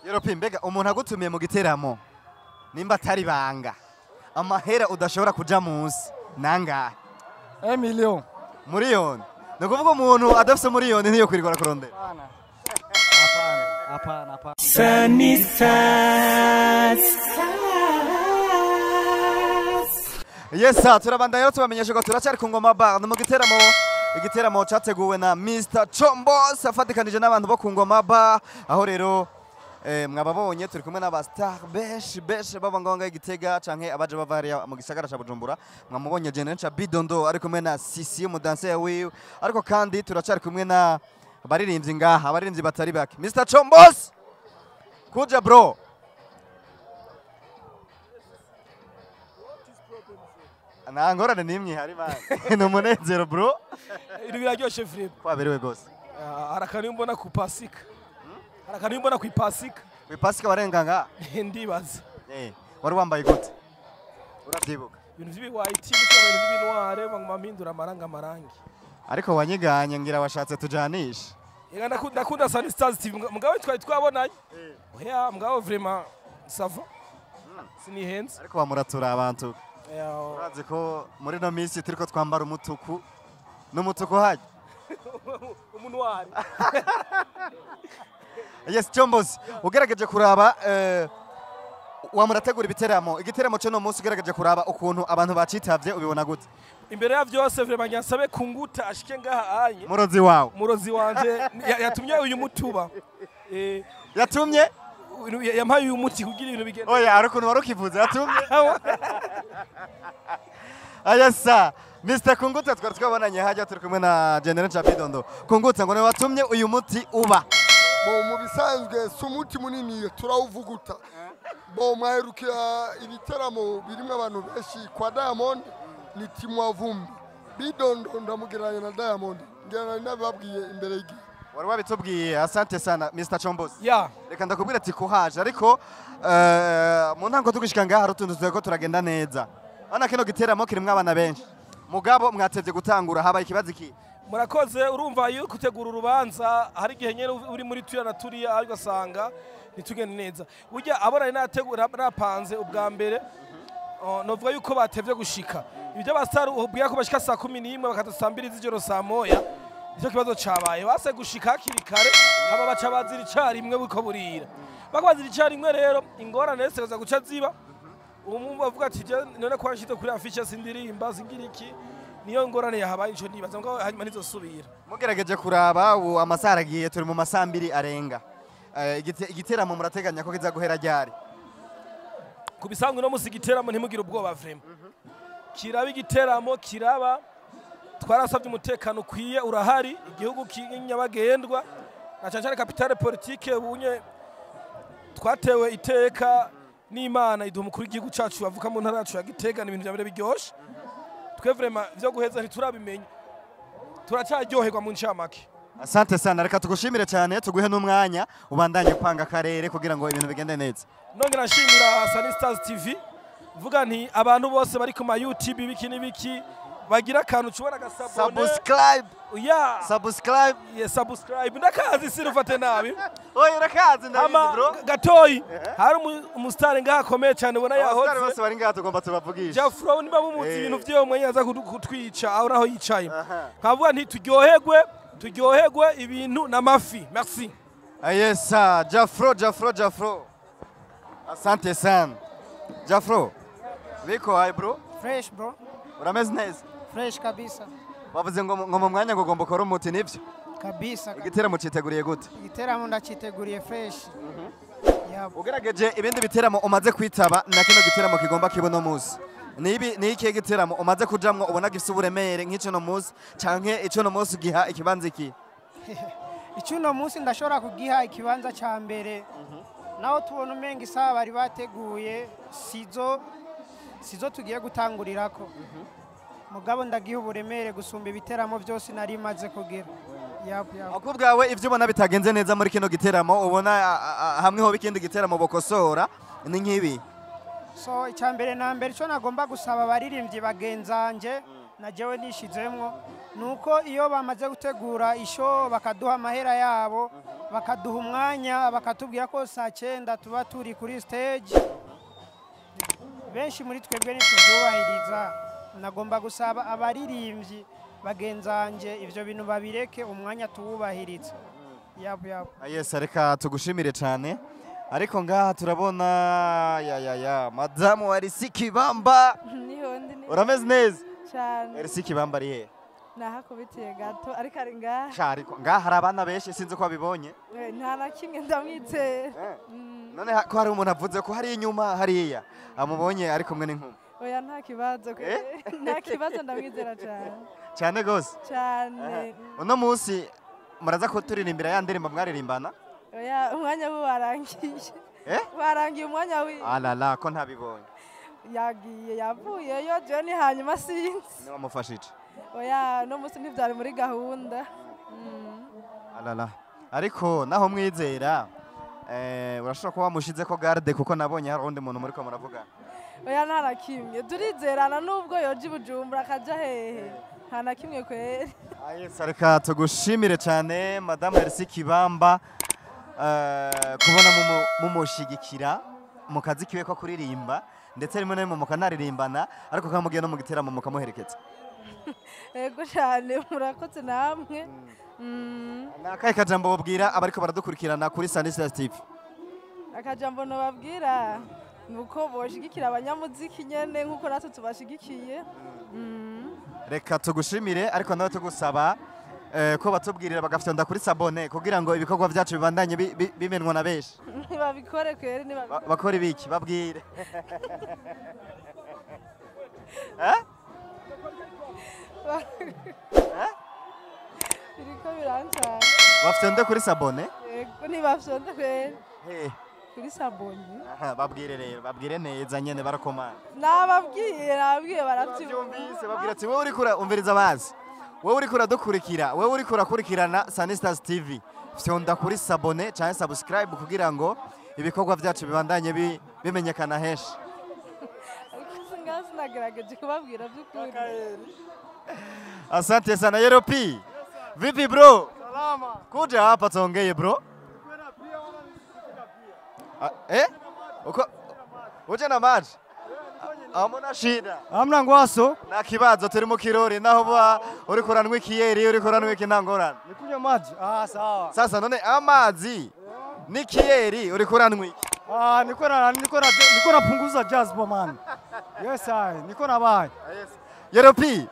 Europe mbega umuntu agutumiye mu giteramo nimba atari banga amahera udashobora kuja munsi nangahe? 1 million. Miliyoni. Nukuvuga umuntu adafise miliyoni ntiyo kwirigora kurondera. Hapana. Yes, turabandanya rero tubamenyesha ko turacyari ku ngoma bar mu igiteramo cyateguwe na Mr. Chombos afatikanije n'abantu bo ku ngoma bar aho rero mwababonye turi kumwe n'aba star besh baba ngonga igitega canke abaje bavariya mu gisagara ca Bujumbura mwamubonye General Bidondo ari kumwe na Sisi umudanse wiwe ariko kandi turacyari kumwe na abaririmbyi ngaha abaririmbyi batari bake Mr. Chombos kuja bro Nangorane nimwe hari bana numunezero bro Ibi biraryoshe frère kwaberewe gose arakani mbona ku pasika arakani mbona ku pasika Pasika warenganga ndibaza wari wambaye gute uravyibuka ibintu vyibi white ibintu vy'ibinware mpindura amarangi ariko wanyiganye ngira washatse tujanisha Ega ndakunda Sunny Stars TV mugabo twari twabonanye oya mugabo vraiment sava sinihenze ariko bamuratura abantu urazi ko muri no minsi turiko twambara umutuku n'umutuku haje umunwari Yes Chombos ugerageje kuraba wamurategura igiteramo cyo no munsi ugerageje kuraba ukuntu abantu bacitavye ubibona gute imbere ya vyose vraiment nyasabe kunguta ashike ngaha anye murozi wanje yatumye uyu mutuba yatumye yampaye uyu muti kugira ibintu bigende oya ariko warukivuze yatumye ayasa Mr. Kunguta twari twabonanye hajya turi kumwe na General Bidondo Kunguta ngo ne watumye uyu muti uba mu bisanzwe sumuti munini turawuvuguta mwaherukira ibiteramo birimo abantu benshi kwa Diamond ni timwa vumbi Bidondo ndamugeranya na Diamond ngena nababwiye imbere y'igihe wari wabitubwiye asante sana Mr. Chombos reka ndakubwira ati kuhaje ariko mu ntango tugishika ngaha rutunduze ko turagenda neza ana kino giteramo kirimwe abana benshi mugabo mwatevye gutangura habaye ikibazo iki murakoze urumva iyo gutegura urubanza hari igihe nyene uri muri tuya na turiya ariko asanga nitugende neza burya abona nategura napanze ubwa mbere novuga yuko batevye gushika ibyo bastar ubwiye ko bashika saa 11 bakadusambira izijoro saa moya icyo kibazo cabaye base gushika hakiri kare haba baca bazira icarimwe buko burira bakabazira icarimwe rero ingorane zose guca ziba umuntu bavuga ati none ko nshite kuri afisha sindirimba singira iki niyo ngorane yahabaye ico nibaza ngo hanyuma nizosubira mugerageje kuraba amasara agiye turi mu masambiri arenga igiteramo murateganya ko kiza guhera ryari kubisanzwe no musigiteramo ntimugira ubwoba vraiment kiraba igiteramo kiraba twarasabye umutekano kwiye urahari igihugu kinyabagendwa na cyane capitale politique bunye twatewe iteka n'Imana iduha umukuru w'igihugu cacu bavuka mu ntara yacu ya Gitega n'ibintu byabere biryoshe twe vraiment byo guheza ntiturabimenya turacyaryoherwa mu ncamake asante sana reka tugushimire cyane tuguhe n'umwanya ubandanye kwanga akarere kugira ngo ibintu bigende neza nongera nshimira Sunny Stars TV vuga nti abantu bose bari ku ma YouTube biki bagira akantu cubona gasabone subscribe ndakazi sirufate nabi oya rakazi ndabizi bro gatoyi hari umustar ngaha komeye cyane ubona yahoze abastar bose bari ngaha tugomba tubavugisha Jafro niba bumuzi ibintu vyo mwe yaza kutwica aho naho yicaye kavuga nti turyoherwe ibintu n'amafi merci yes Jafro asante sana Jafro biko hi bro fresh bro urameze neza fresh kabisa bavuze ngo mu mwanya ngo gomba kora umuti nivyo kabisa igiteramo citeguriye gute igiteramo ndaciteguriye fresh ugerageje ibindi biteramo umaze kwitaba na kino giteramo kigomba kibono muzi ni iki giteramo umaze kujamwo ubona gifite uburemere nk'ico no muzi canke ico no muzi giha ikibanza iki ico no muzi ndashobora kugiha ikibanza ca mbere naho tubona umenga isaba bari bateguye sizo tugiye gutangurirako mugabo ndagiye uburemere gusumba ibiteramo byose nari maze kugira akubwawe ivyo ubona bitagenze neza muri kino giteramo ubona hamwe ho bikindi giteramo bokosora ni nkibi so icyambere na mbere cyo nagomba gusaba abaririmbyi bagenzanje na jewe nishizemwo nuko iyo bamaze gutegura isho bakaduha amahera yabo bakaduha umwanya bakatubwira ko saa 9 tuba turi kuri stage. Benshi muri twebwe ntitubyubahiriza. Nagomba gusaba abaririmbyi bagenzanje ivyo bintu babireke umwanya tuwubahiriza. Yes, reka tugushimire cyane. Ariko ngaha turabona ya madamu Arisi Kibamba. Urameze neza cyane. Arisi Kibamba ari he? Nahakubitiye gato ariko ari ngaha. Ariko ngaha hari abana benshi sinzi ko babibonye. Nta na kimwe ndamwizera. None ko hari umuntu avuze ko hari inyuma hariya amubonye ari kumwe n'inkumi. Oya nta kibazo nta kibazo ndamwizera cyane. Cyane gose. Cyane. Uno munsi muraza ko turirimbira ya ndirimbo mwaririmbana? Oya umwanya warangiye. Warangiye umwanya wi. Alala ko ntabibonye. Yagiye yavuyeyo Johnny hanyuma sinzi. Ni wamufashije. Oya no munsi ntivyari muri gahunda. Alala. Ariko naho mwizera urashobora kuba wamushize ko garde kuko nabonye hari undi muntu muri ko muravuga. Oya nta na kimwe turizerana nubwo yoje Bujumbura akaja hehe. Nta na kimwe kweri. Yes, reka tugushimire cyane Madame Arisi Kibamba kubona mumushigikira mu kazi kiwe ko kuririmba ndetse rimwe na rimwe mukanaririmbana ariko kamugiye no mu giteramo mukamuherekeza. Ego cyane murakoze namwe. Nakaye kajambo babwira abariko baradukurikirana kuri Sanisa TV. Akajambo no babwira nuko boshigikira abanyamuziki nyene nkuko natwe tubashigikiye. Reka tugushimire ariko nawe tugusaba ko batubwirira bagafyonda kuri sabone kugira ngo ibikorwa byacu bibandanye bimenwa na benshi. Babikore kweri ni bakora ibiki babwire. Biriko birancana. Bafyonde kuri sabone? Yego ni bafyonde kweri. Kuri sabone. Babwire rero babwire neza nyene barakomana. Nababwiye baravyumvise babwira ati wowe uri kura umviriza bazi. Wowe uri kura dukurikira, wowe uri kura kurikirana Sanistars TV. Fyonda kuri sabone cyangwa subscribe kugira ngo ibikorwa byacu bibandanye bimenyekana henshi. Nagerageje kubabwira by'ukuri. Asante sana Yeropi. Vipi bro? Salama. Kuja hapa tuongee bro. Uko uje na maji? Hamuna shida. Hamna ngwaso. Na kibazo turi mu kirori naho ba uri kuranwa ikiyeri uri kuranwa ikinangorana. Nikunywa maji. Sawa. Sasa none amazi n'ikiyeri uri kuranwa iki? Niko napunguza jazz man. Yes niko nabaye. Yes. Yeropi.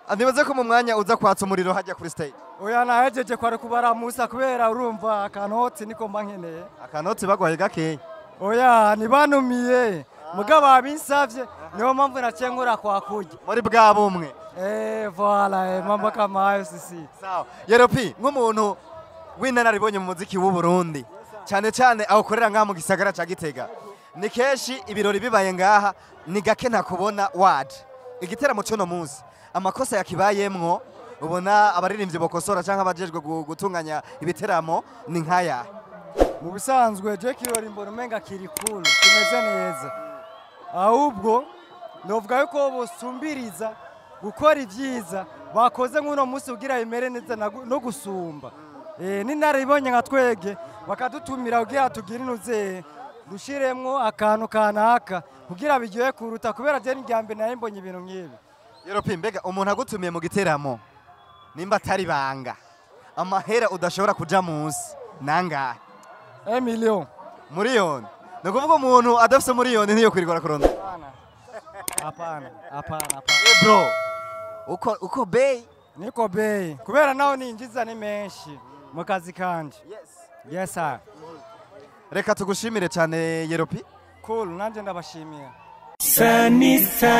Andibaze ko mu mwanya uza kwatsa umuriro hajya kuri stage. Oya nahejeje kware kubara musa kubera urumva akanoti niko mbankeneye. Akanoti bagwaye gake. Oya nibanumiye. Mugabo abinsavye niho mpamvu nacenkura kwa kurya. Muri bwa bumwe. Voilà mambo kama hayo sisi. Sawa. Yeropi nk'umuntu w'inararibonye mu muziki w'u Burundi. Cyane cyane akorera ngaha mu gisagara ca Gitega. Ni keshi ibirori bibaye ngaha ni gake ntakubona waje. Igiteramo cyo no munsi. Amakosa yakibayemwo ubona abaririmbyi bokosora canke abajejwe gutunganya ibiteramo ni nkaya. Mu bisanzwe je kirori mbona umenga kiri cool kimeze neza. Ahubwo novuga yuko bosumbiriza gukora ivyiza bakoze nk'uno munsi ugira imere neza no gusumba. Ninaribonye nka twege bakadutumira kugira tugire inuze dushiremwo akantu kanaka kugira bigiye kuruta kubera je n'ingyambe naye mbonye ibintu nk'ibi. Yeropi mbega umuntu agutumiye mu giteramo nimba atari banga amahera udashobora kuja munsi nangahe? 1 million. Miliyoni. Nukuvuga umuntu adafise miliyoni ntiyo kwirigora kuronda. Hapana. Bro. Uko bei? Niko bei. Kubera naho ninjiza ni menshi mu kazi kanje. Yes sir. Reka tugushimire cyane Yeropi. Cool nanje ndabashimiye. Sanistars.